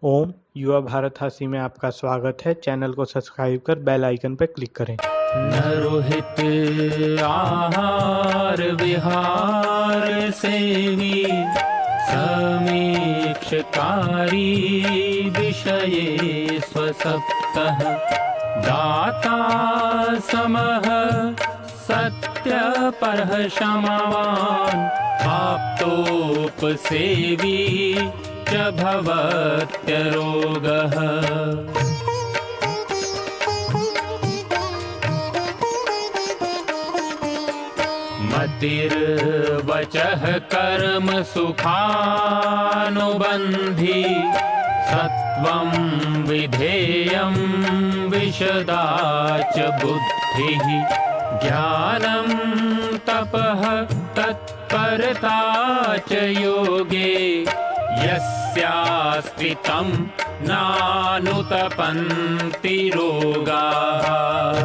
ओम युवा भारत हासी में आपका स्वागत है। चैनल को सब्सक्राइब कर बेल आइकन पर क्लिक करें। नरोहित आहार विहार सेवी समीक्षकारी विषये स्वसप्तः दाता समः सत्यपरः क्षमावान् आप्तोपसेवी च भवत्यरोगः। मतिर्वचः कर्म सुखानुबन्धी सत्वं विधेयं विशदा च बुद्धिः ज्ञानं तपः तत्परता च योगे यस्यास्ति तं नानुतपन्ति रोगाः।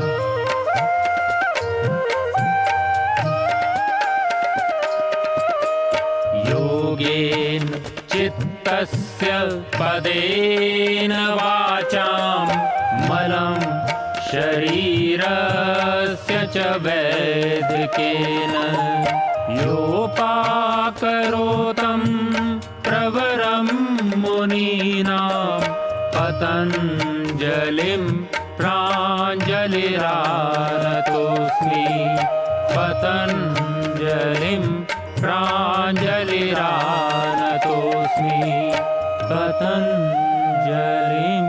योगेन चित्तस्य पदेन वाचां मलं शरीरस्य च वैदिकेन योपाकरोतं प्रवरं मुनीनां पतञ्जलिं प्राञ्जलिरानतोऽस्मि पतञ्जलिं प्राञ्जलिरानतोऽस्मि पतञ्जलिं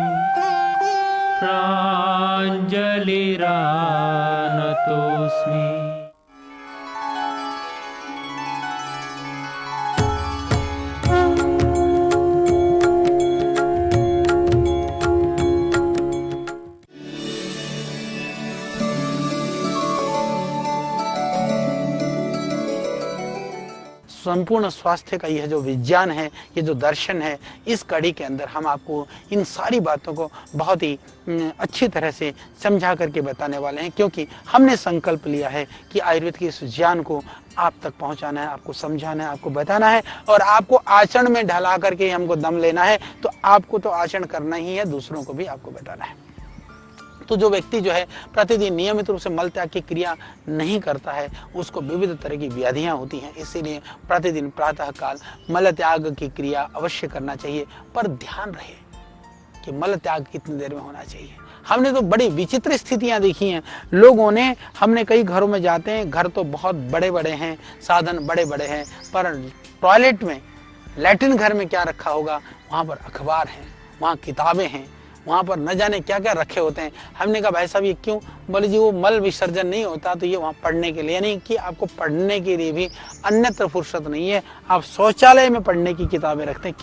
प्राञ्जलिरानतोऽस्मि। संपूर्ण स्वास्थ्य का यह जो विज्ञान है, ये जो दर्शन है, इस कड़ी के अंदर हम आपको इन सारी बातों को बहुत ही अच्छी तरह से समझा करके बताने वाले हैं, क्योंकि हमने संकल्प लिया है कि आयुर्वेद के इस ज्ञान को आप तक पहुंचाना है, आपको समझाना है, आपको बताना है और आपको आचरण में ढला करके हमको दम लेना है। तो आपको तो आचरण करना ही है, दूसरों को भी आपको बताना है। तो जो व्यक्ति जो है प्रतिदिन नियमित रूप से मल त्याग की क्रिया नहीं करता है, उसको विविध तरह की व्याधियां होती हैं। इसीलिए प्रतिदिन प्रातः काल मल त्याग की क्रिया अवश्य करना चाहिए, पर ध्यान रहे कि मल त्याग कितनी देर में होना चाहिए। हमने तो बड़ी विचित्र स्थितियां देखी हैं लोगों ने। हमने कई घरों में जाते हैं, घर तो बहुत बड़े बड़े हैं, साधन बड़े बड़े हैं, पर टॉयलेट में, लैट्रिन घर में क्या रखा होगा, वहाँ पर अखबार हैं, वहाँ किताबें हैं, वहाँ पर न जाने क्या क्या रखे होते हैं। हमने कहा भाई साहब ये क्यों? बोले जी वो मल विसर्जन नहीं होता तो ये वहाँ पढ़ने के लिए, यानी कि आपको पढ़ने के लिए भी अन्यत्र फुर्सत नहीं है, आप शौचालय में पढ़ने की किताबें रखते हैं।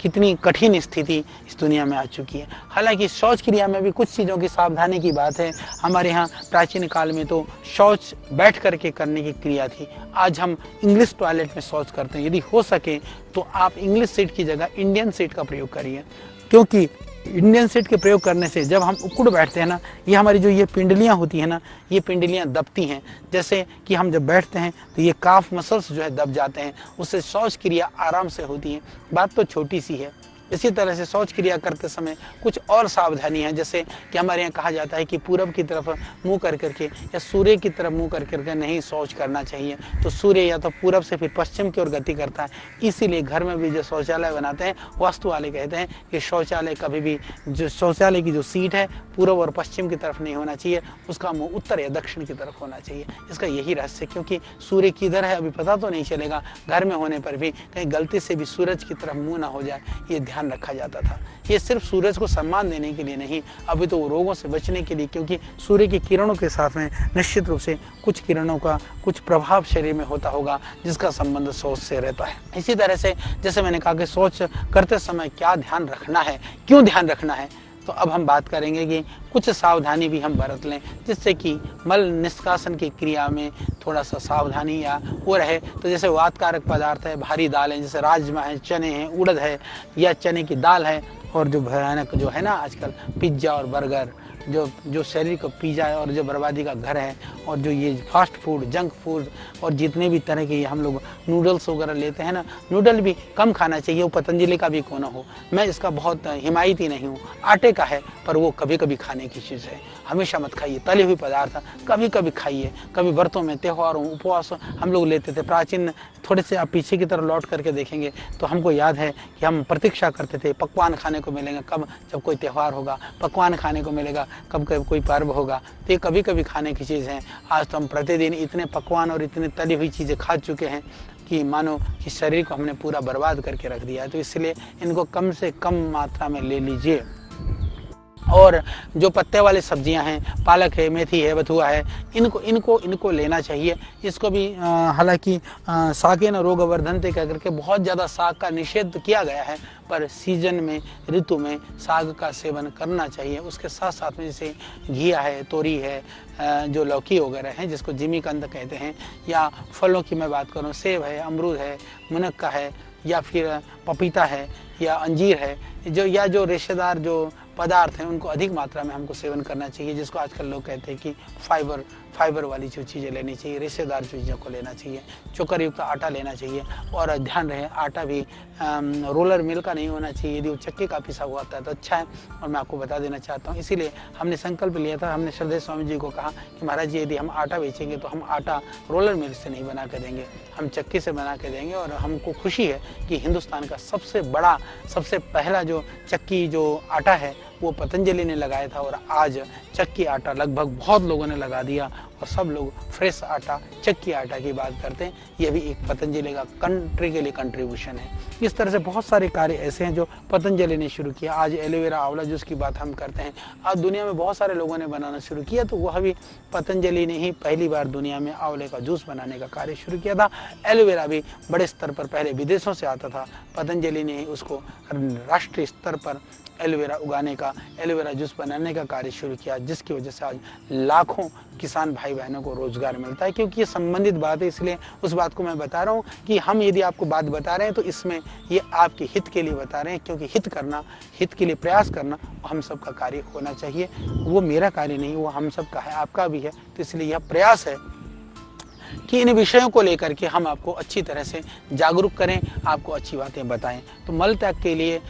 कितनी कठिन स्थिति इस दुनिया में आ चुकी है। हालांकि शौच क्रिया में भी कुछ चीज़ों की सावधानी की बात है। हमारे यहाँ प्राचीन काल में तो शौच बैठ करके करने की क्रिया थी। आज हम इंग्लिश टॉयलेट में शौच करते हैं। यदि हो सके तो आप इंग्लिश सीट की जगह इंडियन सीट का प्रयोग करिए, क्योंकि इंडियन सीट के प्रयोग करने से जब हम उकड़ बैठते हैं ना, ये हमारी जो ये पिंडलियाँ होती हैं ना, ये पिंडलियाँ दबती हैं। जैसे कि हम जब बैठते हैं तो ये काफ मसल्स जो है दब जाते हैं, उससे शौच क्रिया आराम से होती है। बात तो छोटी सी है। इसी तरह से शौच क्रिया करते समय कुछ और सावधानी है, जैसे कि हमारे यहाँ कहा जाता है कि पूरब की तरफ मुंह कर करके या सूर्य की तरफ मुंह कर करके नहीं शौच करना चाहिए। तो सूर्य या तो पूरब से फिर पश्चिम की ओर गति करता है, इसीलिए घर में भी जो शौचालय बनाते हैं वास्तु वाले कहते हैं कि शौचालय कभी भी, जो शौचालय की जो सीट है पूर्व और पश्चिम की तरफ नहीं होना चाहिए, उसका मुँह उत्तर या दक्षिण की तरफ होना चाहिए। इसका यही रहस्य, क्योंकि सूर्य किधर है अभी पता तो नहीं चलेगा, घर में होने पर भी कहीं गलती से भी सूरज की तरफ मुँह ना हो जाए, ये ध्यान रखा जाता था। ये सिर्फ सूरज को सम्मान देने के लिए नहीं, अभी तो रोगों से बचने के लिए, क्योंकि सूर्य की किरणों के साथ में निश्चित रूप से कुछ किरणों का कुछ प्रभाव शरीर में होता होगा, जिसका संबंध शौच से रहता है। इसी तरह से जैसे मैंने कहा कि शौच करते समय क्या ध्यान रखना है, क्यों ध्यान रखना है, तो अब हम बात करेंगे कि कुछ सावधानी भी हम बरत लें, जिससे कि मल निष्कासन की क्रिया में थोड़ा सा सावधानी या वो रहे। तो जैसे वातकारक पदार्थ है, भारी दालें जैसे राजमा है, चने हैं, उड़द है या चने की दाल है, और जो भयानक जो है ना आजकल पिज्ज़ा और बर्गर, जो शरीर को पी जाए और जो बर्बादी का घर है, और जो ये फास्ट फूड, जंक फूड और जितने भी तरह के हम लोग नूडल्स वगैरह लेते हैं ना, नूडल भी कम खाना चाहिए, वो पतंजलि का भी क्यों ना हो। मैं इसका बहुत हिमायती नहीं हूँ, आटे का है पर वो कभी कभी खाने की चीज़ है, हमेशा मत खाइए। तले हुए पदार्थ कभी कभी खाइए, कभी व्रतों में, त्योहारों, उपवास हम लोग लेते थे। प्राचीन थोड़े से आप पीछे की तरफ लौट करके देखेंगे तो हमको याद है कि हम प्रतीक्षा करते थे पकवान खाने को मिलेंगे कब, जब कोई त्यौहार होगा पकवान खाने को मिलेगा, कब कब कोई पर्व होगा। तो ये कभी कभी खाने की चीज़ है। आज तो हम प्रतिदिन इतने पकवान और इतनी तली हुई चीज़ें खा चुके हैं कि मानो कि शरीर को हमने पूरा बर्बाद करके रख दिया है। तो इसलिए इनको कम से कम मात्रा में ले लीजिए। और जो पत्ते वाली सब्जियां हैं, पालक है, मेथी है, बथुआ है, इनको लेना चाहिए। इसको भी हालांकि साकेन रोगवर्धनते कह करके बहुत ज़्यादा साग का निषेध किया गया है, पर सीजन में, ऋतु में साग का सेवन करना चाहिए। उसके साथ साथ में जैसे घिया है, तोरी है, जो लौकी वगैरह हैं जिसको जिमीकंद कहते हैं, या फलों की मैं बात करूँ, सेब है, अमरूद है, मुनक्का है, या फिर पपीता है, या अंजीर है, जो रेशेदार जो पदार्थ हैं उनको अधिक मात्रा में हमको सेवन करना चाहिए। जिसको आजकल लोग कहते हैं कि फाइबर वाली जो चीज़ें लेनी चाहिए, रेशेदार चीज़ों को लेना चाहिए, चोकर युक्त आटा लेना चाहिए। और ध्यान रहे आटा भी रोलर मिल का नहीं होना चाहिए, यदि वो चक्के का पिसा हुआ आता है तो अच्छा है। और मैं आपको बता देना चाहता हूँ, इसीलिए हमने संकल्प लिया था, हमने श्रद्धेय स्वामी जी को कहा कि महाराज जी यदि हम आटा बेचेंगे तो हम आटा रोलर मिल से नहीं बना के देंगे, हम चक्की से बना के देंगे। और हमको खुशी है कि हिंदुस्तान का सबसे बड़ा, सबसे पहला जो चक्की जो आटा है वो पतंजलि ने लगाया था, और आज चक्की आटा लगभग बहुत लोगों ने लगा दिया और सब लोग फ्रेश आटा, चक्की आटा की बात करते हैं। यह भी एक पतंजलि का कंट्री के लिए कंट्रीब्यूशन है। इस तरह से बहुत सारे कार्य ऐसे हैं जो पतंजलि ने शुरू किया। आज एलोवेरा आंवला जूस की बात हम करते हैं, आज दुनिया में बहुत सारे लोगों ने बनाना शुरू किया, तो वह भी पतंजलि ने ही पहली बार दुनिया में आंवले का जूस बनाने का कार्य शुरू किया था। एलोवेरा भी बड़े स्तर पर पहले विदेशों से आता था, पतंजलि ने उसको राष्ट्रीय स्तर पर एलोवेरा उगाने का, एलोवेरा जूस बनाने का कार्य शुरू किया, जिसकी वजह से आज लाखों किसान भाई बहनों को रोजगार मिलता है। क्योंकि ये संबंधित बात है, इसलिए उस बात को मैं बता रहा हूँ कि हम यदि आपको बात बता रहे हैं तो इसमें ये आपके हित के लिए बता रहे हैं, क्योंकि हित के लिए प्रयास करना हम सबका कार्य होना चाहिए। वो मेरा कार्य नहीं, वो हम सबका है, आपका भी है। तो इसलिए यह प्रयास है कि इन विषयों को लेकर के हम आपको अच्छी तरह से जागरूक करें, आपको अच्छी बातें बताएं। तो मल त्याग के लिए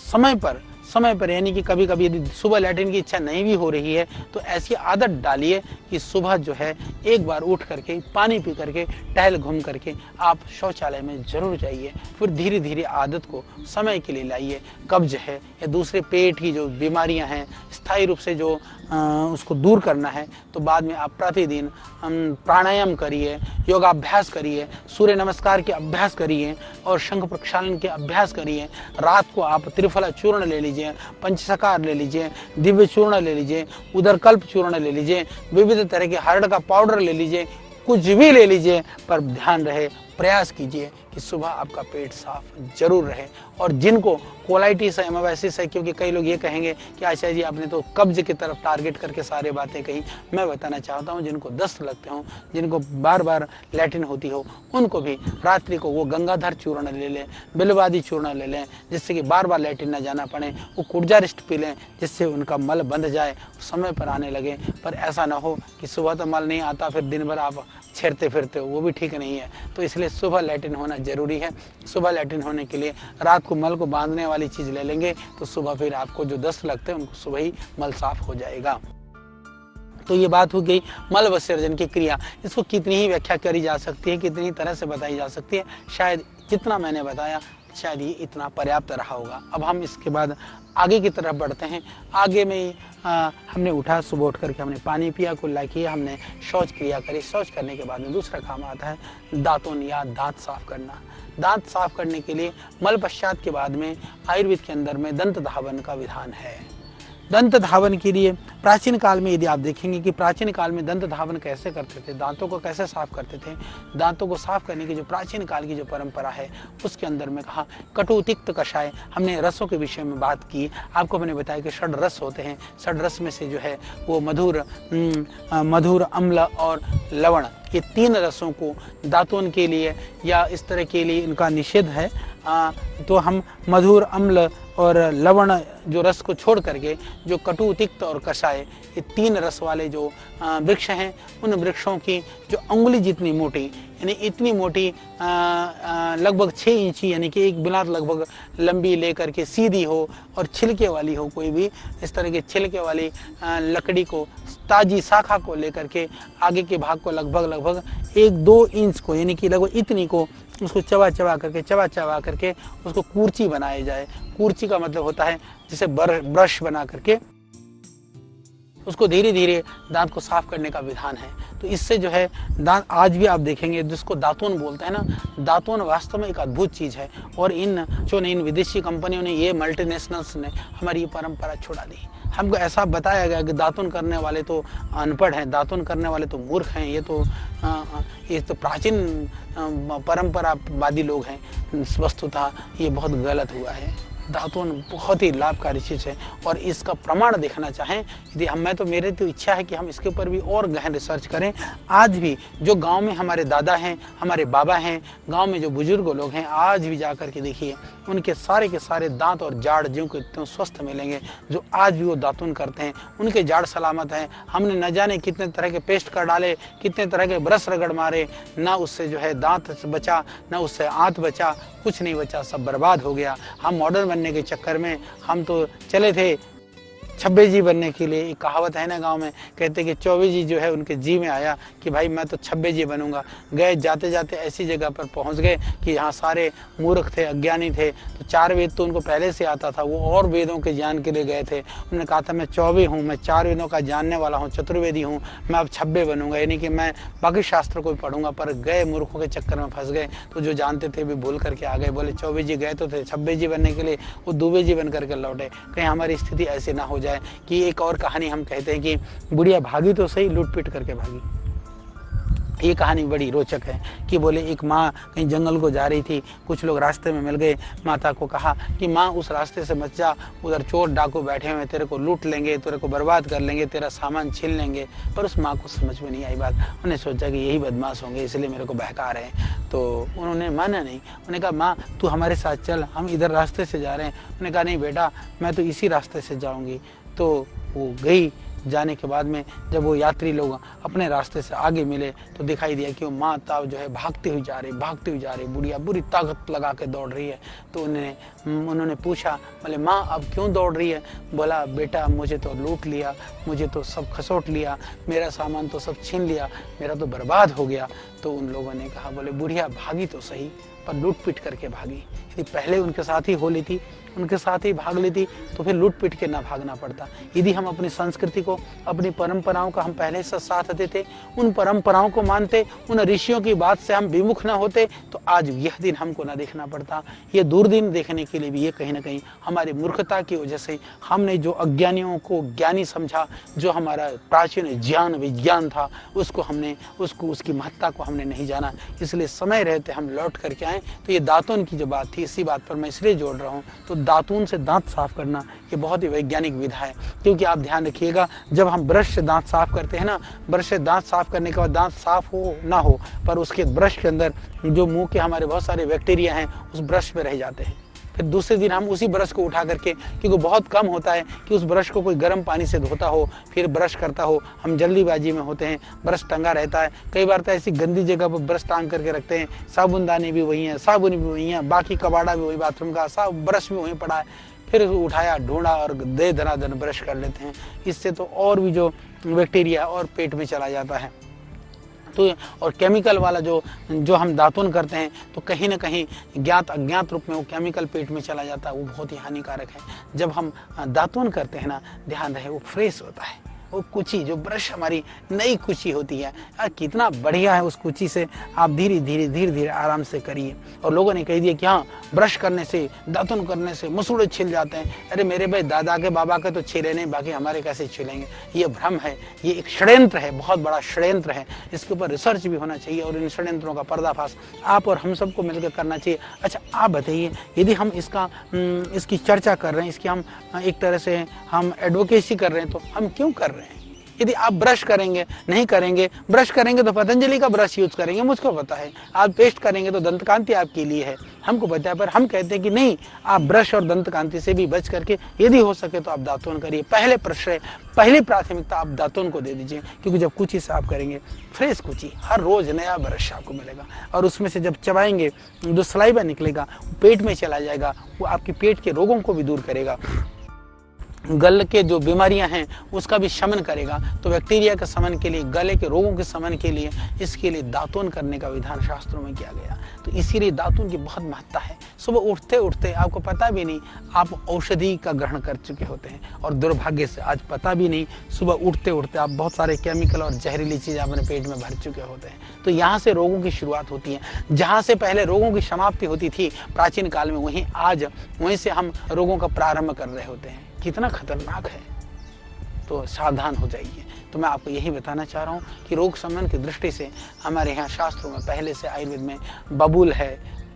समय पर यानी कि कभी कभी यदि सुबह लैट्रिन की इच्छा नहीं भी हो रही है तो ऐसी आदत डालिए कि सुबह जो है एक बार उठ करके पानी पी करके टहल घूम करके आप शौचालय में जरूर जाइए। फिर धीरे धीरे आदत को समय के लिए लाइए। कब्ज है या दूसरे पेट की जो बीमारियां हैं स्थायी रूप से जो उसको दूर करना है, तो बाद में आप प्रतिदिन प्राणायाम करिए, योगाभ्यास करिए, सूर्य नमस्कार के अभ्यास करिए और शंख प्रक्षालन के अभ्यास करिए। रात को आप त्रिफला चूर्ण ले लीजिए, पंचसकार ले लीजिए, दिव्य चूर्ण ले लीजिए, उदरकल्प चूर्ण ले लीजिए, विविध तरह के हरड़ का पाउडर ले लीजिए, कुछ भी ले लीजिए, पर ध्यान रहे, प्रयास कीजिए कि सुबह आपका पेट साफ जरूर रहे। और जिनको कोलाइटिस है, एमोबाइसिस है, क्योंकि कई लोग ये कहेंगे कि आचार्य जी आपने तो कब्ज की तरफ टारगेट करके सारे बातें कही, मैं बताना चाहता हूँ जिनको दस्त लगते हो, जिनको बार बार लैट्रिन होती हो, उनको भी रात्रि को वो गंगाधर चूर्ण ले लें, बिलवादी चूर्ण ले लें, जिससे कि बार बार लैट्रिन न जाना पड़े। वो कुर्जारिष्ट पी लें, जिससे उनका मल बंध जाए, समय पर आने लगे। पर ऐसा ना हो कि सुबह तो मल नहीं आता, फिर दिन भर आप छेड़ते फिरते हो, वो भी ठीक नहीं है। तो इसलिए सुबह लैट्रिन होना जरूरी है। सुबह लैट्रिन होने के लिए रात को मल को बांधने वाली चीज़ ले लेंगे, तो सुबह फिर आपको जो दस्त लगते हैं उनको सुबह ही मल साफ हो जाएगा। तो ये बात हो गई मल विसर्जन की क्रिया। इसको कितनी ही व्याख्या करी जा सकती है, कितनी तरह से बताई जा सकती है, शायद जितना मैंने बताया शायद ये इतना पर्याप्त रहा होगा। अब हम इसके बाद आगे की तरफ बढ़ते हैं। आगे में हमने उठा, सुबह उठ करके हमने पानी पिया, कुल्ला किया, हमने शौच क्रिया करी। शौच करने के बाद में दूसरा काम आता है दांतों या दांत साफ करना। दांत साफ करने के लिए मल पश्चात के बाद में आयुर्वेद के अंदर में दंत धावन का विधान है। दंत धावन के लिए प्राचीन काल में यदि आप देखेंगे कि प्राचीन काल में दंत धावन कैसे करते थे, दांतों को कैसे साफ करते थे, दांतों को साफ करने की जो प्राचीन काल की जो परंपरा है उसके अंदर में कहा कटु तिक्त कषाय। हमने रसों के विषय में बात की, आपको मैंने बताया कि षड रस होते हैं। षड रस में से जो है वो मधुर, अम्ल और लवण, ये 3 रसों को दातून के लिए या इस तरह के लिए इनका निषेध है। तो हम मधुर, अम्ल और लवण जो रस को छोड़ करके जो कटु, तिक्त और कषाय, ये 3 रस वाले जो वृक्ष हैं, उन वृक्षों की जो अंगुली जितनी मोटी, यानी इतनी मोटी लगभग 6 इंची, यानी कि एक बिलात लगभग लंबी लेकर के सीधी हो और छिलके वाली हो, कोई भी इस तरह के छिलके वाली लकड़ी को, ताजी शाखा को लेकर के आगे के भाग को लगभग 1-2 इंच को, यानी कि लगभग इतनी को उसको चबा चबा करके उसको कूर्ची बनाया जाए। कूर्ची का मतलब होता है जिसे ब्रश बना करके उसको धीरे धीरे दांत को साफ करने का विधान है। तो इससे जो है दांत आज भी आप देखेंगे जिसको दातून बोलते हैं ना, दातून वास्तव में एक अद्भुत चीज़ है। और इन विदेशी कंपनियों ने, ये मल्टीनेशनल्स ने हमारी ये परंपरा छुड़ा दी। हमको ऐसा बताया गया कि दातून करने वाले तो अनपढ़ हैं, दातून करने वाले तो मूर्ख हैं, ये तो प्राचीन परंपरावादी लोग हैं। वस्तुतः ये बहुत गलत हुआ है। दातून बहुत ही लाभकारी चीज़ है और इसका प्रमाण देखना चाहें यदि मेरी तो इच्छा है कि हम इसके ऊपर भी और गहन रिसर्च करें। आज भी जो गांव में हमारे दादा हैं, हमारे बाबा हैं, गांव में जो बुजुर्ग लोग हैं, आज भी जा कर के देखिए उनके सारे के सारे दांत और जाड़ जो को इतने स्वस्थ मिलेंगे जो आज भी वो दातून करते हैं। उनके जाड़ सलामत हैं। हमने न जाने कितने तरह के पेस्ट कर डाले, कितने तरह के ब्रश रगड़ मारे, ना उससे जो है दांत बचा, ना उससे आंत बचा, कुछ नहीं बचा, सब बर्बाद हो गया। हम मॉडर्न बनने के चक्कर में हम तो चले थे छब्बे जी बनने के लिए। एक कहावत है ना गांव में, कहते कि 24 जी जो है उनके जी में आया कि भाई मैं तो छब्बे जी बनूंगा। गए, जाते जाते ऐसी जगह पर पहुंच गए कि यहाँ सारे मूर्ख थे, अज्ञानी थे। तो 4 वेद तो उनको पहले से आता था, वो और वेदों के ज्ञान के लिए गए थे। उन्होंने कहा था मैं 24 हूँ, मैं 4 वेदों का जानने वाला हूँ, चतुर्वेदी हूँ, मैं अब 26 बनूंगा, यानी कि मैं बाकी शास्त्र को भी पढ़ूंगा। पर गए, मूर्खों के चक्कर में फंस गए। तो जो जानते थे भी भूल करके आ गए। बोले 24 जी गए तो थे, 26 जी बनने के लिए वो 2 जी बन करके लौटे। कहीं हमारी स्थिति ऐसी ना हो जाए कि एक और कहानी हम कहते हैं कि बुढ़िया भागी तो सही, लूट पीट करके भागी। ये कहानी बड़ी रोचक है कि बोले एक माँ कहीं जंगल को जा रही थी, कुछ लोग रास्ते में मिल गए। माता को कहा कि माँ उस रास्ते से मत जा, उधर चोर डाकू बैठे हुए, तेरे को लूट लेंगे, तेरे को बर्बाद कर लेंगे, तेरा सामान छीन लेंगे। पर उस माँ को समझ में नहीं आई बात। उन्हें सोचा कि यही बदमाश होंगे इसलिए मेरे को बहका रहे हैं। तो उन्होंने माना नहीं। उन्होंने कहा माँ तू हमारे साथ चल, हम इधर रास्ते से जा रहे हैं। उन्होंने कहा नहीं बेटा, मैं तो इसी रास्ते से जाऊँगी। तो वो गई। जाने के बाद में जब वो यात्री लोग अपने रास्ते से आगे मिले तो दिखाई दिया कि वो माँ ताव जो है भागती हुई जा रही, बुढ़िया बुरी ताकत लगा के दौड़ रही है। तो उन्होंने पूछा, बोले माँ अब क्यों दौड़ रही है? बोला बेटा मुझे तो लूट लिया, मुझे तो सब खसोट लिया, मेरा सामान तो सब छीन लिया, मेरा तो बर्बाद हो गया। तो उन लोगों ने कहा बोले बुढ़िया भागी तो सही, पर लूट पीट करके भागी। यदि पहले उनके साथ ही हो लेती, उनके साथ ही भाग लेती तो फिर लूट पीट के ना भागना पड़ता। यदि हम अपनी संस्कृति को, अपनी परंपराओं का हम पहले से साथ देते, उन परंपराओं को मानते, उन ऋषियों की बात से हम विमुख ना होते, तो आज यह दिन हमको ना देखना पड़ता। ये दुर्दिन देखने के लिए भी ये कहीं ना कहीं हमारी मूर्खता की वजह से, हमने जो अज्ञानियों को ज्ञानी समझा, जो हमारा प्राचीन ज्ञान विज्ञान था, उसकी महत्ता को हमने नहीं जाना। इसलिए समय रहते हम लौट करके आए। तो ये दातून की जो बात थी, इसी बात पर मैं इसलिए जोड़ रहा हूँ। तो दातून से दांत साफ करना ये बहुत ही वैज्ञानिक विधा है। क्योंकि आप ध्यान रखिएगा, जब हम ब्रश से दांत साफ करते हैं ना, ब्रश से दांत साफ करने के बाद दांत साफ हो ना हो, पर उसके ब्रश के अंदर जो मुंह के हमारे बहुत सारे बैक्टीरिया हैं उस ब्रश में रह जाते हैं। फिर दूसरे दिन हम उसी ब्रश को उठा करके, क्योंकि बहुत कम होता है कि उस ब्रश को कोई गर्म पानी से धोता हो फिर ब्रश करता हो, हम जल्दीबाजी में होते हैं, ब्रश टंगा रहता है। कई बार तो ऐसी गंदी जगह पर ब्रश टांग करके रखते हैं, साबुनदानी भी वही है, साबुन भी वही है, बाकी कबाड़ा भी वही, बाथरूम का सब ब्रश भी वहीं पड़ा है, फिर उठाया ढूंढा और दे धनाधन ब्रश कर लेते हैं। इससे तो और भी जो बैक्टीरिया और पेट में चला जाता है। तो और केमिकल वाला जो हम दातून करते हैं, तो कहीं ना कहीं ज्ञात अज्ञात रूप में वो केमिकल पेट में चला जाता है, वो बहुत ही हानिकारक है। जब हम दातून करते हैं ना, ध्यान रहे वो फ्रेश होता है। वो कुची जो ब्रश हमारी नई कुची होती है यार, कितना बढ़िया है। उस कुची से आप धीरे धीरे आराम से करिए। और लोगों ने कह दिया कि हाँ ब्रश करने से, दातुन करने से मसूड़े छिल जाते हैं। अरे मेरे भाई दादा के बाबा के तो छिले नहीं, बाकी हमारे कैसे छिलेंगे? ये भ्रम है, ये एक षड्यंत्र है, बहुत बड़ा षड्यंत्र है। इसके ऊपर रिसर्च भी होना चाहिए और इन षड्यंत्रों का पर्दाफाश आप और हम सबको मिलकर करना चाहिए। अच्छा आप बताइए, यदि हम इसकी चर्चा कर रहे हैं, इसकी हम एक तरह से हम एडवोकेसी कर रहे हैं, तो हम क्यों कर रहे हैं? यदि आप ब्रश करेंगे नहीं करेंगे, ब्रश करेंगे तो पतंजलि का ब्रश यूज करेंगे, मुझको पता है। आप पेस्ट करेंगे तो दंतकांति आपके लिए है, हमको पता है। पर हम कहते हैं कि नहीं, आप ब्रश और दंतकांति से भी बच करके यदि हो सके तो आप दातुन करिए। पहले प्रश्रय, पहली प्राथमिकता आप दातुन को दे दीजिए, क्योंकि जब कुची साफ करेंगे, फ्रेश कुची, हर रोज नया ब्रश आपको मिलेगा, और उसमें से जब चबाएंगे जो सलाइवा निकलेगा पेट में चला जाएगा, वो आपके पेट के रोगों को भी दूर करेगा, गले के जो बीमारियां हैं उसका भी शमन करेगा। तो बैक्टीरिया के शमन के लिए, गले के रोगों के शमन के लिए, इसके लिए दातुन करने का विधान शास्त्रों में किया गया। तो इसीलिए दातुन की बहुत महत्ता है। सुबह उठते उठते आपको पता भी नहीं आप औषधि का ग्रहण कर चुके होते हैं, और दुर्भाग्य से आज पता भी नहीं, सुबह उठते उठते आप बहुत सारे केमिकल और जहरीली चीज़ अपने पेट में भर चुके होते हैं। तो यहाँ से रोगों की शुरुआत होती है। जहाँ से पहले रोगों की समाप्ति होती थी प्राचीन काल में, वहीं से हम रोगों का प्रारंभ कर रहे होते हैं। कितना खतरनाक है, तो सावधान हो जाइए। तो मैं आपको यही बताना चाह रहा हूँ कि रोग शमन की दृष्टि से हमारे यहाँ शास्त्रों में पहले से आयुर्वेद में बबूल है,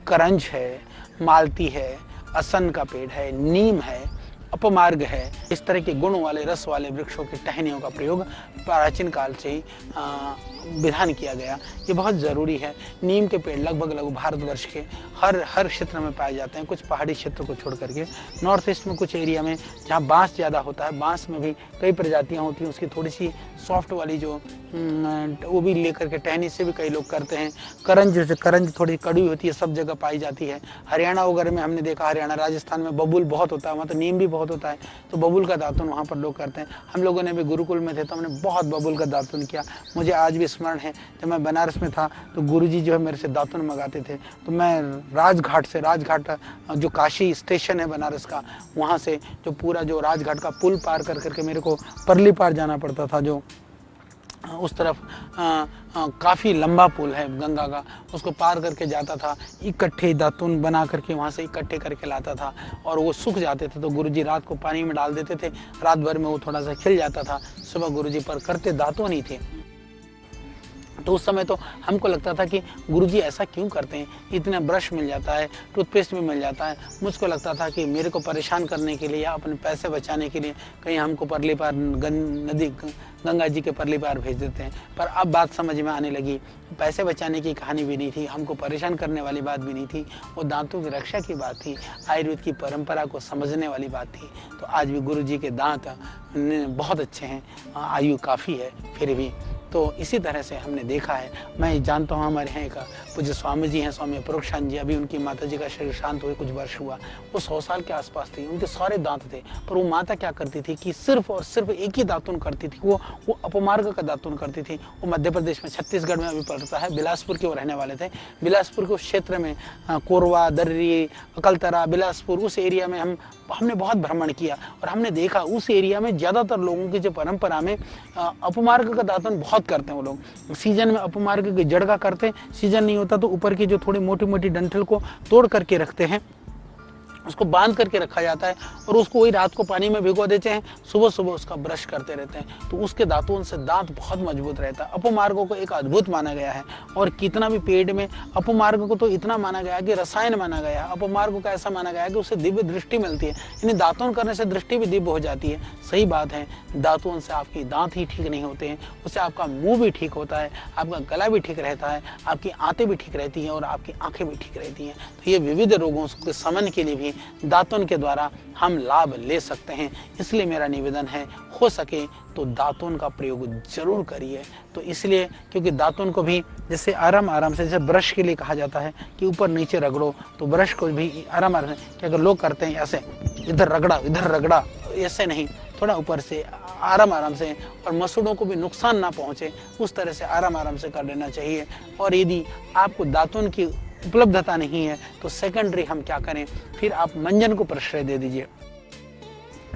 करंज है, मालती है, असन का पेड़ है, नीम है, अपमार्ग है, इस तरह के गुण वाले रस वाले वृक्षों की टहनियों का प्रयोग प्राचीन काल से ही विधान किया गया। ये बहुत ज़रूरी है। नीम के पेड़ लगभग भारतवर्ष के हर क्षेत्र में पाए जाते हैं, कुछ पहाड़ी क्षेत्र को छोड़ करके। नॉर्थ ईस्ट में कुछ एरिया में जहाँ बांस ज़्यादा होता है, बांस में भी कई प्रजातियाँ होती हैं, उसकी थोड़ी सी सॉफ्ट वाली जो वो भी लेकर के टहनी से भी कई लोग करते हैं। करंज थोड़ी कड़वी होती है, सब जगह पाई जाती है। हरियाणा वगैरह में हमने देखा, हरियाणा राजस्थान में बबूल बहुत होता है, वहाँ तो नीम भी बहुत होता है, तो बबूल का दातुन वहाँ पर लोग करते हैं। हम लोगों ने भी गुरुकुल में थे तो हमने बहुत बबूल का दातुन किया। मुझे आज भी स्मरण है, जब मैं बनारस में था तो गुरुजी जो है मेरे से दातुन मंगाते थे, तो मैं राजघाट जो काशी स्टेशन है बनारस का, वहाँ से जो पूरा जो राजघाट का पुल पार कर करके मेरे को परली पार जाना पड़ता था, जो उस तरफ काफ़ी लंबा पुल है गंगा का, उसको पार करके जाता था, इकट्ठे दातुन बना करके वहाँ से इकट्ठे करके लाता था, और वो सूख जाते थे तो गुरुजी रात को पानी में डाल देते थे, रात भर में वो थोड़ा सा खिल जाता था, सुबह गुरुजी पर करते दातुन ही थे। तो उस समय तो हमको लगता था कि गुरुजी ऐसा क्यों करते हैं, इतना ब्रश मिल जाता है, टूथपेस्ट भी मिल जाता है। मुझको लगता था कि मेरे को परेशान करने के लिए या अपने पैसे बचाने के लिए कहीं हमको परली पार गंगा जी के परली पार भेज देते हैं। पर अब बात समझ में आने लगी, पैसे बचाने की कहानी भी नहीं थी, हमको परेशान करने वाली बात भी नहीं थी, वो दांतों की रक्षा की बात थी, आयुर्वेद की परंपरा को समझने वाली बात थी। तो आज भी गुरुजी के दांत बहुत अच्छे हैं, आयु काफ़ी है फिर भी। तो इसी तरह से हमने देखा है, मैं जानता हूँ हमारे यहाँ एक पूज्य स्वामी जी हैं, स्वामी परोक्षानंद जी, अभी उनकी माता जी का शरीर शांत हुए कुछ वर्ष हुआ, वो 100 साल के आसपास थी, उनके सारे दांत थे, पर वो माता क्या करती थी कि सिर्फ और सिर्फ एक ही दातुन करती थी, वो अपमार्ग का दातुन करती थी। वो मध्य प्रदेश में, छत्तीसगढ़ में अभी पड़ता है, बिलासपुर के वो रहने वाले थे। बिलासपुर के उस क्षेत्र में कोरवा, दर्री, अकलतरा, बिलासपुर, उस एरिया में हमने बहुत भ्रमण किया, और हमने देखा उस एरिया में ज़्यादातर लोगों की जो परंपरा में अपमार्ग का दातुन बहुत करते हैं। वो लोग सीजन में अपमार्ग की जड़ का करते हैं, सीजन नहीं होता तो ऊपर की जो थोड़ी मोटी मोटी डंठल को तोड़ करके रखते हैं, उसको बांध करके रखा जाता है, और उसको वही रात को पानी में भिगो देते हैं, सुबह सुबह उसका ब्रश करते रहते हैं, तो उसके दांतों से दांत बहुत मजबूत रहता है। अपमार्गों को एक अद्भुत माना गया है, और कितना भी पेट में अपमार्ग को तो इतना माना गया है कि रसायन माना गया है। अपमार्ग को ऐसा माना गया है कि उससे दिव्य दृष्टि मिलती है, यानी दातुन करने से दृष्टि भी दिव्य हो जाती है। सही बात है, दातुन से आपकी दांत ही ठीक नहीं होते हैं, उससे आपका मुंह भी ठीक होता है, आपका गला भी ठीक रहता है, आपकी आंतें भी ठीक रहती हैं, और आपकी आंखें भी ठीक रहती हैं। तो ये विविध रोगों के शमन के लिए भी दातुन के द्वारा हम लाभ ले सकते हैं। इसलिए मेरा निवेदन है, हो सके तो दातुन का प्रयोग जरूर करिए। तो इसलिए क्योंकि दातुन को भी जैसे आराम से, जैसे ब्रश के लिए कहा जाता है कि ऊपर नीचे रगड़ो, तो ब्रश को भी आराम से, कि अगर लोग करते हैं ऐसे इधर रगड़ा, ऐसे नहीं, थोड़ा ऊपर से आराम से, और मसूड़ों को भी नुकसान ना पहुंचे, उस तरह से आराम से कर लेना चाहिए। और यदि आपको दातुन की उपलब्धता नहीं है तो सेकेंडरी हम क्या करें, फिर आप मंजन को प्रश्रय दे दीजिए।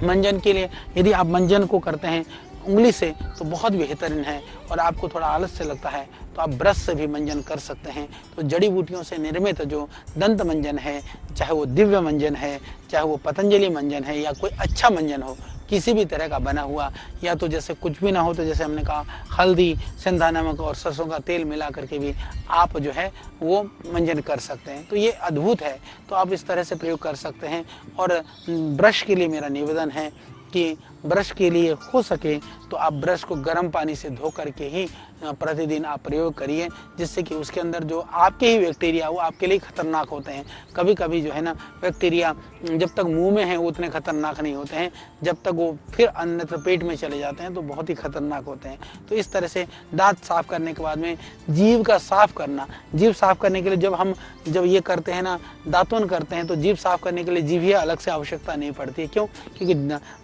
मंजन के लिए यदि आप मंजन को करते हैं उंगली से तो बहुत बेहतरीन है, और आपको थोड़ा आलस्य लगता है तो आप ब्रश से भी मंजन कर सकते हैं। तो जड़ी बूटियों से निर्मित जो दंत मंजन है, चाहे वो दिव्य मंजन है, चाहे वो पतंजलि मंजन है, या कोई अच्छा मंजन हो, किसी भी तरह का बना हुआ, या तो जैसे कुछ भी ना हो तो जैसे हमने कहा हल्दी, सेंधा नमक और सरसों का तेल मिला करके भी आप जो है वो मंजन कर सकते हैं। तो ये अद्भुत है, तो आप इस तरह से प्रयोग कर सकते हैं। और ब्रश के लिए मेरा निवेदन है कि ब्रश के लिए हो सके तो आप ब्रश को गर्म पानी से धो करके ही प्रतिदिन आप प्रयोग करिए, जिससे कि उसके अंदर जो आपके ही बैक्टीरिया वो आपके लिए खतरनाक होते हैं। कभी कभी जो है ना बैक्टीरिया जब तक मुंह में है वो उतने खतरनाक नहीं होते हैं, जब तक वो फिर अन्यत्र पेट में चले जाते हैं तो बहुत ही खतरनाक होते हैं। तो इस तरह से दांत साफ करने के बाद में जीभ का साफ करना, जीभ साफ करने के लिए जब ये करते हैं ना, दातुन करते हैं, तो जीभ साफ करने के लिए जीभिया अलग से आवश्यकता नहीं पड़ती है। क्यों? क्योंकि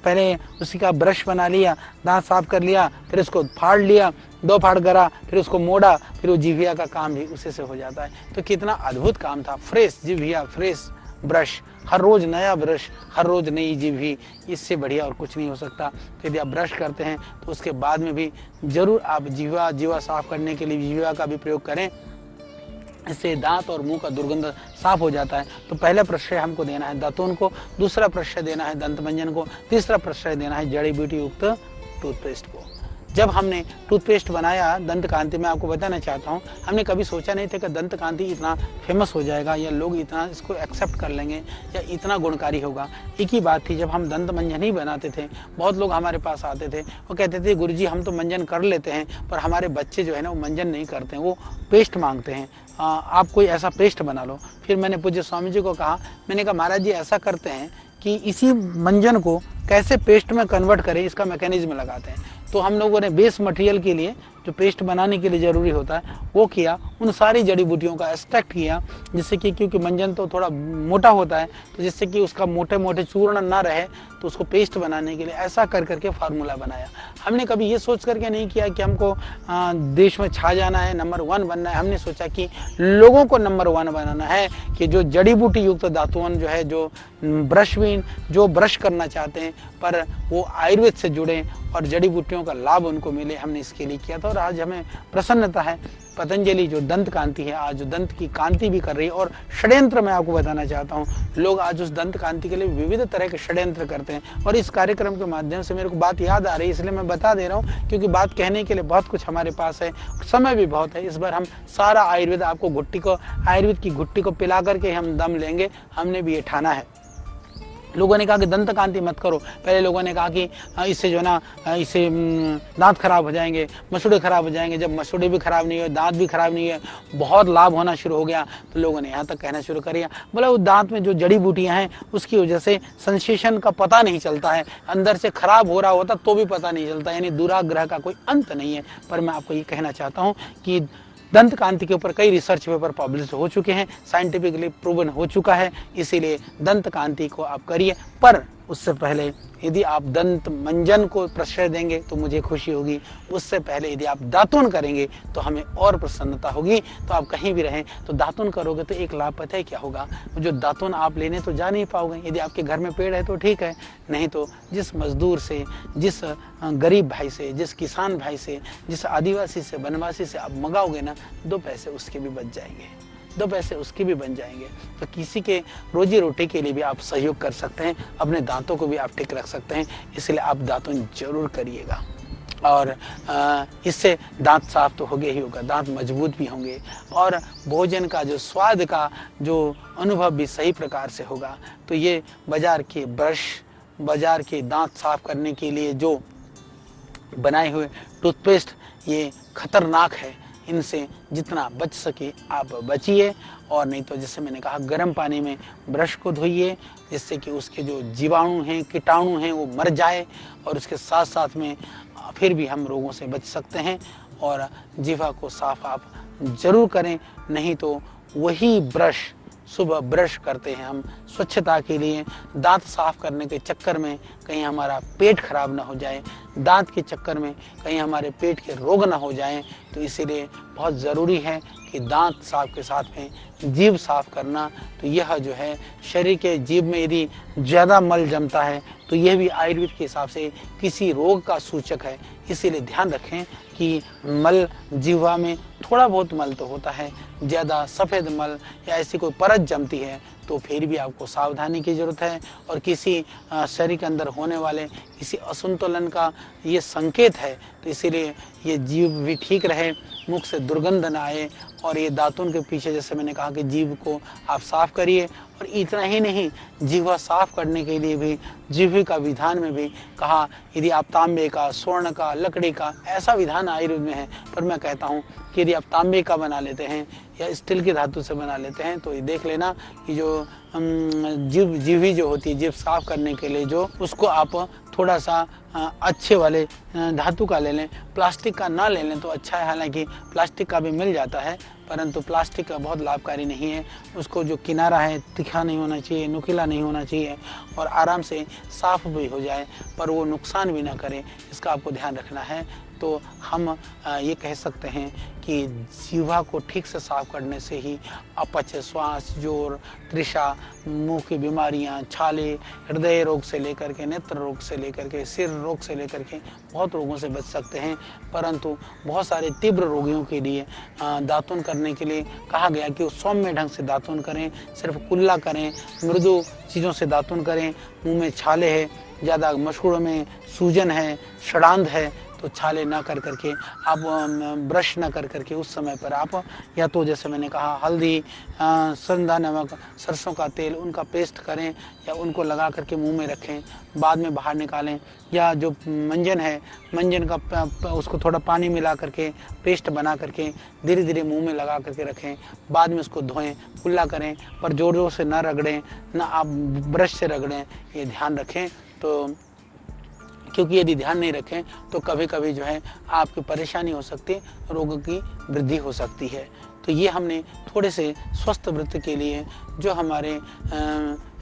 पहले उसी का ब्रश बना लिया, दांत साफ कर लिया, फिर उसको फाड़ लिया, 2 फाड़ करा, फिर उसको मोड़ा, फिर वो जीभिया का काम भी उसी से हो जाता है। तो कितना अद्भुत काम था। फ्रेश जीभिया, फ्रेश ब्रश, हर रोज नया ब्रश, हर रोज नई जीभी, इससे बढ़िया और कुछ नहीं हो सकता। तो यदि आप ब्रश करते हैं तो उसके बाद में भी जरूर आप जीवा साफ करने के लिए जीवा का भी प्रयोग करें, इससे दांत और मुंह का दुर्गंध साफ हो जाता है। तो पहला प्रश्रय हमको देना है दातून को, दूसरा प्रश्रय देना है दंत मंजन को, तीसरा प्रश्रय देना है जड़ी बूटी युक्त टूथपेस्ट को। जब हमने टूथपेस्ट बनाया दंत कांति, में आपको बताना चाहता हूँ, हमने कभी सोचा नहीं था कि दंत कांति इतना फेमस हो जाएगा या लोग इतना इसको एक्सेप्ट कर लेंगे या इतना गुणकारी होगा। एक ही बात थी, जब हम दंत मंजन ही बनाते थे, बहुत लोग हमारे पास आते थे, वो कहते थे गुरुजी हम तो मंजन कर लेते हैं पर हमारे बच्चे जो है ना वो मंजन नहीं करते हैं, वो पेस्ट मांगते हैं, आप कोई ऐसा पेस्ट बना लो। फिर मैंने पूज्य स्वामी जी को कहा, मैंने कहा महाराज जी ऐसा करते हैं कि इसी मंजन को कैसे पेस्ट में कन्वर्ट करें, इसका मैकेनिज्म लगाते हैं। तो हम लोगों ने बेस मटेरियल के लिए जो पेस्ट बनाने के लिए ज़रूरी होता है वो किया, उन सारी जड़ी बूटियों का एक्सट्रैक्ट किया, जिससे कि क्योंकि मंजन तो थोड़ा मोटा होता है, तो जिससे कि उसका मोटे मोटे चूर्ण ना रहे, तो उसको पेस्ट बनाने के लिए ऐसा कर करके फार्मूला बनाया। हमने कभी ये सोच करके नहीं किया कि हमको देश में छा जाना है, नंबर 1 बनना है। हमने सोचा कि लोगों को नंबर 1 बनाना है, कि जो जड़ी बूटी युक्त धातुअन जो है, जो ब्रशवीन जो ब्रश करना चाहते हैं पर वो आयुर्वेद से जुड़े और जड़ी बूटियों का लाभ उनको मिले, हमने इसके लिए किया था। और आज हमें प्रसन्नता है, पतंजलि जो दंत कांति है आज जो दंत की कांति भी कर रही है। और षड्यंत्र मैं आपको बताना चाहता हूँ, लोग आज उस दंत कांति के लिए विविध तरह के षड्यंत्र करते हैं। और इस कार्यक्रम के माध्यम से मेरे को बात याद आ रही है, इसलिए मैं बता दे रहा हूँ, क्योंकि बात कहने के लिए बहुत कुछ हमारे पास है, समय भी बहुत है। इस बार हम सारा आयुर्वेद आपको आयुर्वेद की घुट्टी को पिला करके हम दम लेंगे, हमने भी ये ठाना है। लोगों ने कहा कि दंत कांति मत करो, पहले लोगों ने कहा कि इससे जो है ना इससे दांत खराब हो जाएंगे, मसूड़े खराब हो जाएंगे। जब मसूड़े भी खराब नहीं हुए, दांत भी खराब नहीं हुए, बहुत लाभ होना शुरू हो गया, तो लोगों ने यहाँ तक कहना शुरू कर दिया, बोला वो दांत में जो जड़ी बूटियाँ हैं उसकी वजह से सेंसेशन का पता नहीं चलता है, अंदर से खराब हो रहा होता तो भी पता नहीं चलता, यानी दुराग्रह का कोई अंत नहीं है। पर मैं आपको ये कहना चाहता हूँ कि दंत कांति के ऊपर कई रिसर्च पेपर पब्लिश हो चुके हैं, साइंटिफिकली प्रूवन हो चुका है, इसीलिए दंत कांति को आप करिए। पर उससे पहले यदि आप दंत मंजन को प्रश्रय देंगे तो मुझे खुशी होगी, उससे पहले यदि आप दातुन करेंगे तो हमें और प्रसन्नता होगी। तो आप कहीं भी रहें तो दातुन करोगे तो एक लाभ पता है क्या होगा, जो दातुन आप लेने तो जा नहीं पाओगे। यदि आपके घर में पेड़ है तो ठीक है, नहीं तो जिस मजदूर से, जिस गरीब भाई से, जिस किसान भाई से, जिस आदिवासी से, वनवासी से आप मंगाओगे ना, 2 पैसे उसके भी बच जाएंगे, 2 पैसे उसके भी बन जाएंगे। तो किसी के रोजी रोटी के लिए भी आप सहयोग कर सकते हैं, अपने दांतों को भी आप ठीक रख सकते हैं, इसलिए आप दातुन जरूर करिएगा। और इससे दांत साफ तो होगे ही होगा, दांत मजबूत भी होंगे और भोजन का जो स्वाद का जो अनुभव भी सही प्रकार से होगा। तो ये बाजार के ब्रश, बाजार के दांत साफ करने के लिए जो बनाए हुए टूथपेस्ट, ये खतरनाक है, इनसे जितना बच सके आप बचिए। और नहीं तो जैसे मैंने कहा, गर्म पानी में ब्रश को धोइए, जिससे कि उसके जो जीवाणु हैं, कीटाणु हैं, वो मर जाए। और उसके साथ साथ में फिर भी हम रोगों से बच सकते हैं। और जीवा को साफ आप जरूर करें, नहीं तो वही ब्रश सुबह ब्रश करते हैं हम स्वच्छता के लिए, दांत साफ करने के चक्कर में कहीं हमारा पेट खराब ना हो जाए, दांत के चक्कर में कहीं हमारे पेट के रोग ना हो जाएं। तो इसीलिए बहुत ज़रूरी है कि दांत साफ के साथ में जीभ साफ करना। तो यह जो है शरीर के जीभ में यदि ज़्यादा मल जमता है तो यह भी आयुर्वेद के हिसाब से किसी रोग का सूचक है। इसीलिए ध्यान रखें कि मल जीवा में थोड़ा बहुत मल तो होता है, ज़्यादा सफ़ेद मल या ऐसी कोई परत जमती है तो फिर भी आपको सावधानी की ज़रूरत है। और किसी शरीर के अंदर होने वाले किसी असंतुलन का ये संकेत है, तो इसीलिए ये जीभ भी ठीक रहे, मुख से दुर्गंध ना आए। और ये दातुन के पीछे जैसे मैंने कहा कि जीभ को आप साफ करिए। और इतना ही नहीं, जीवा साफ करने के लिए भी जीभ का विधान में भी कहा, यदि आप तांबे का, स्वर्ण का, लकड़ी का, ऐसा विधान आयुर्वेद में है। पर मैं कहता हूँ कि यदि आप तांबे का बना लेते हैं या स्टील की धातु से बना लेते हैं, तो ये देख लेना कि जो जीभी जो होती है, जीभ साफ करने के लिए जो, उसको आप थोड़ा सा अच्छे वाले धातु का ले लें, प्लास्टिक का ना ले लें तो अच्छा है। हालांकि प्लास्टिक का भी मिल जाता है, परंतु प्लास्टिक का बहुत लाभकारी नहीं है। उसको जो किनारा है तीखा नहीं होना चाहिए, नुकीला नहीं होना चाहिए, और आराम से साफ भी हो जाए, पर वो नुकसान भी ना करे, इसका आपको ध्यान रखना है। तो हम ये कह सकते हैं कि जीवा को ठीक से साफ करने से ही अपच, श्वास, जोर, तृषा, मुंह की बीमारियां, छाले, हृदय रोग से लेकर के, नेत्र रोग से लेकर के, सिर रोग से लेकर के बहुत रोगों से बच सकते हैं। परंतु बहुत सारे तीव्र रोगियों के लिए दातुन करने के लिए कहा गया कि वो सौम्य ढंग से दातुन करें, सिर्फ कुल्ला करें, मृदु चीज़ों से दातुन करें। मुंह में छाले है, ज़्यादा मशहूर में सूजन है, षडांध है, तो छाले ना कर करके आप ब्रश ना कर करके उस समय पर आप या तो जैसे मैंने कहा हल्दी, संधा नमक, सरसों का तेल, उनका पेस्ट करें या उनको लगा करके मुंह में रखें, बाद में बाहर निकालें। या जो मंजन है, मंजन का उसको थोड़ा पानी मिला करके पेस्ट बना करके धीरे धीरे मुंह में लगा करके रखें, बाद में उसको धोएं, कुल्ला करें, पर जोर जोर से ना रगड़ें, ना आप ब्रश से रगड़ें, ये ध्यान रखें। तो क्योंकि यदि ध्यान नहीं रखें तो कभी कभी जो है आपकी परेशानी हो सकती है, रोगों की वृद्धि हो सकती है। तो ये हमने थोड़े से स्वस्थ वृत्ति के लिए जो हमारे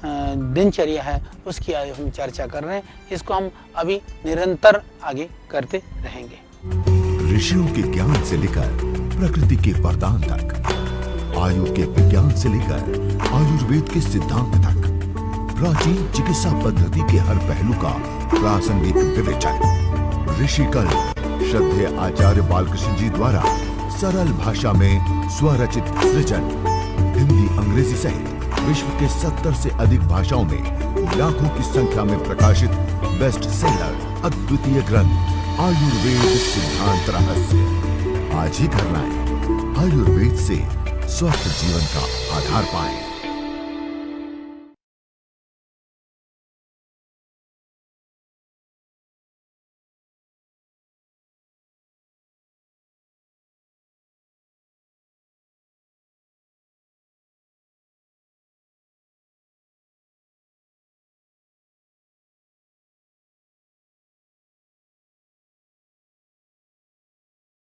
दिनचर्या है उसकी आज हम चर्चा कर रहे हैं। इसको हम अभी निरंतर आगे करते रहेंगे। ऋषियों के ज्ञान से लेकर प्रकृति के वरदान तक, आयु के विज्ञान से लेकर आयुर्वेद के सिद्धांत तक, प्राचीन चिकित्सा पद्धति के हर पहलू का प्रासंगिक विवेचन। ऋषिकल श्रद्धेय आचार्य बालकृष्ण जी द्वारा सरल भाषा में स्वरचित सृजन, हिंदी, अंग्रेजी सहित विश्व के 70 से अधिक भाषाओं में लाखों की संख्या में प्रकाशित बेस्ट सेलर अद्वितीय ग्रंथ आयुर्वेद सिद्धांत रहस्य। आज ही करना है, आयुर्वेद से स्वस्थ जीवन का आधार पाएं।